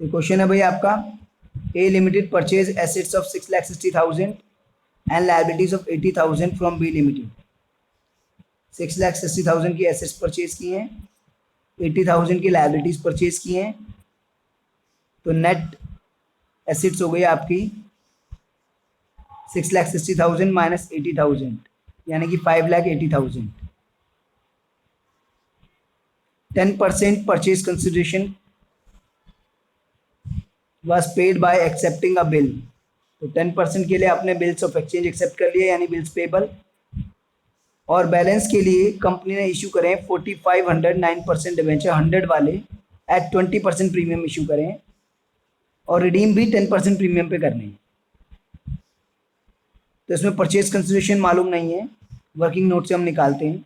तो क्वेश्चन है भाई आपका, A limited purchase assets of 6,60,000 and liabilities of 80,000 from B limited. 6,60,000 की एसेट्स परचेज की हैं, 80,000 की लायबिलिटीज परचेज की हैं, तो नेट एसेट्स हो गई आपकी 6,60,000 माइनस 80,000 यानी कि 5,80,000। 10% purchase consideration was paid by accepting a bill। तो 10% के लिए आपने बिल्स ऑफ एक्सचेंज एक्सेप्ट कर लिए यानी बिल्स पेबल, और बैलेंस के लिए कंपनी ने इशू करें 4,500 9% डिवेंचर 100 वाले एट 20% प्रीमियम इशू करें, और रिडीम भी 10% प्रीमियम पे करने हैं। तो इसमें परचेज कंसिडरेशन मालूम नहीं है, वर्किंग नोट से हम निकालते हैं।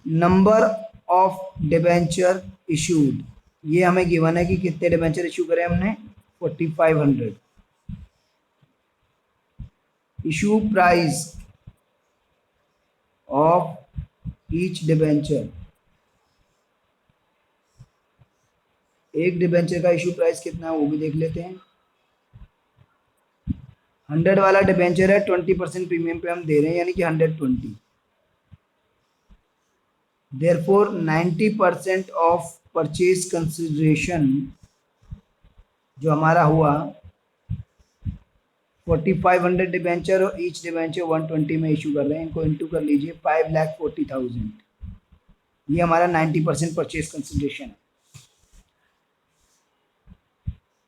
नंबर ऑफ डिवेंचर इशूड, ये हमें गिवन है कि कितने डिवेंचर इशू करें हमने, 4,500। Issue price of each debenture, एक डिवेंचर का इशू प्राइस कितना है वो भी देख लेते हैं। 100 वाला डिवेंचर है, 20% प्रीमियम पे हम दे रहे हैं यानी कि 120। Therefore 90% ऑफ परचेज कंसिडरेशन जो हमारा हुआ 4,500 डिवेंचर और ईच डिवेंचर 120 में इशू कर रहे हैं, इनको इंटू कर लीजिए 5,40,000, ये हमारा 90% परचेज कंसिडरेशन है।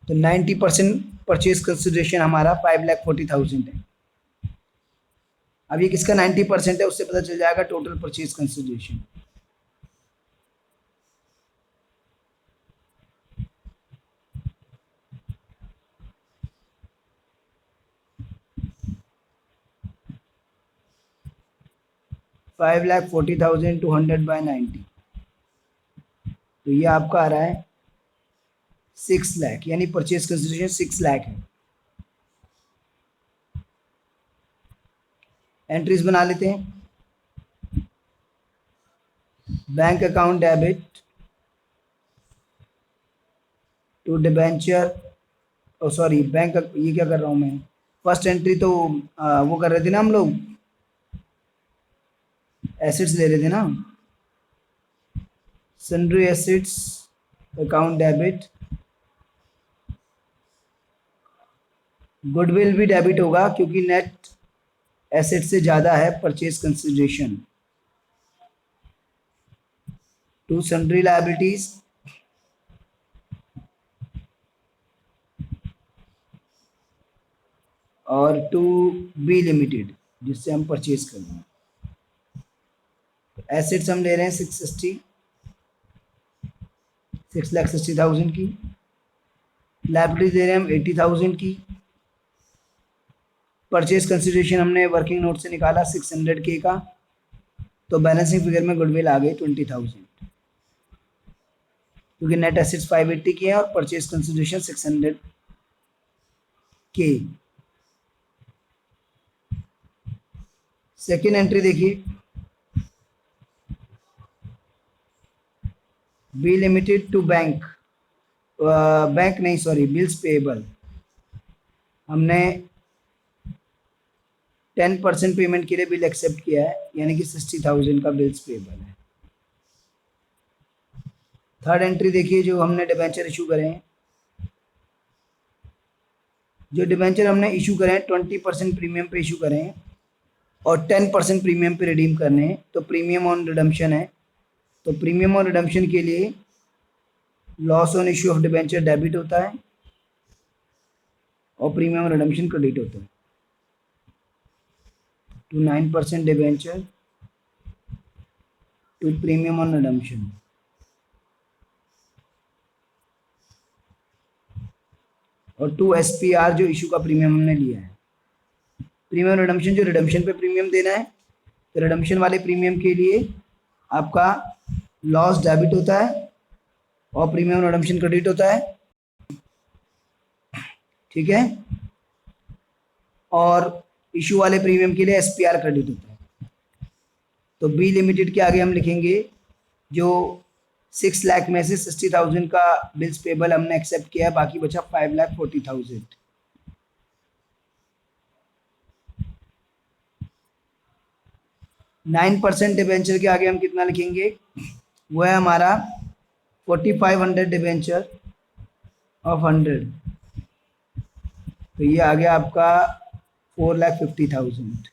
तो 90% परचेज कंसिडरेशन हमारा 5,40,000 है। अब ये किसका 90% है उससे पता चल जाएगा टोटल परचेज कंसिडरेशन। $5,40,000 to 100/90, तो ये आपका आ रहा है 6 लाख, यानी परचेज कंसिडरेशन 6 लाख है। एंट्रीज बना लेते हैं। Bank account debit to debenture, oh sorry bank, ये क्या कर रहा हूँ मैं, फर्स्ट एंट्री तो वो कर रहे थे ना हम लोग, एसेट्स ले रहे थे ना, sundry assets account debit, goodwill भी डेबिट होगा क्योंकि नेट एसेट से ज़्यादा है purchase consideration, to sundry liabilities और टू बी लिमिटेड जिससे हम परचेज कर रहे हैं। एसेट्स हम ले रहे हैं 6,60,000 की, लायबिलिटीज ले रहे हैं हम 80,000 की, परचेज कंसिडरेशन हमने वर्किंग नोट से निकाला 600K का, तो बैलेंसिंग फिगर में गुडविल आ गई 20,000 क्योंकि नेट एसेट्स 580 की है और purchase consideration 600K। Second entry देखिए, B limited to bank, bank नहीं सॉरी बिल्स पेएबल, हमने 10% पेमेंट के लिए बिल एक्सेप्ट किया है यानी कि 60,000 का बिल्स पेएबल है। थर्ड एंट्री देखिए, जो हमने डिबेंचर इशू करे हैं, जो डिबेंचर हमने इशू करे हैं 20% प्रीमियम पे इशू करें हैं और 10% प्रीमियम पे रिडीम करने हैं, तो प्रीमियम ऑन रिडम्पशन है, तो प्रीमियम ऑन रिडम्पशन के लिए loss on issue of debenture debit होता है और प्रीमियम रिडम्पशन क्रेडिट होता है। To 9% debenture to premium on redemption, और टू SPR जो इशू का प्रीमियम हमने लिया है। प्रीमियम रिडम्पशन जो रिडम्पशन पे प्रीमियम देना है, तो रिडम्पशन वाले प्रीमियम के लिए आपका लॉस डेबिट होता है और प्रीमियम रिडम्पशन क्रेडिट होता है, ठीक है, और इशू वाले प्रीमियम के लिए SPR क्रेडिट होता है। तो बी लिमिटेड के आगे हम लिखेंगे जो 6 लाख में से 60,000 का बिल्स पेबल हमने एक्सेप्ट किया है, बाकी बचा 5,40,000। 9% डिबेंचर के आगे हम कितना लिखेंगे, वो है हमारा 4,500 डिबेंचर ऑफ 100, तो ये आ गया आपका 4,50,000।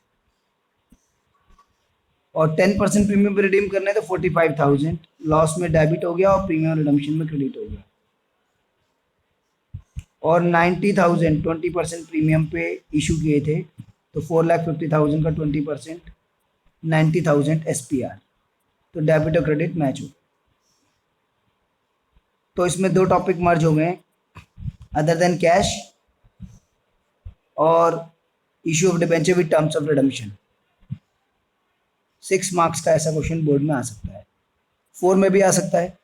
और 10% प्रीमियम पे रिडीम करना है तो 45,000 लॉस में डेबिट हो गया और प्रीमियम रिडम्पशन में क्रेडिट हो गया। और 90,000 20% प्रीमियम पे इशू किए थे, तो 4,50,000 का 20% 90,000 SPR, तो डेबिट और क्रेडिट मैच हो। तो इसमें दो टॉपिक मर्ज हो गए, अदर देन कैश और issue of debenture with terms of redemption. 6 marks का ऐसा क्वेश्चन बोर्ड में आ सकता है, 4 में भी आ सकता है।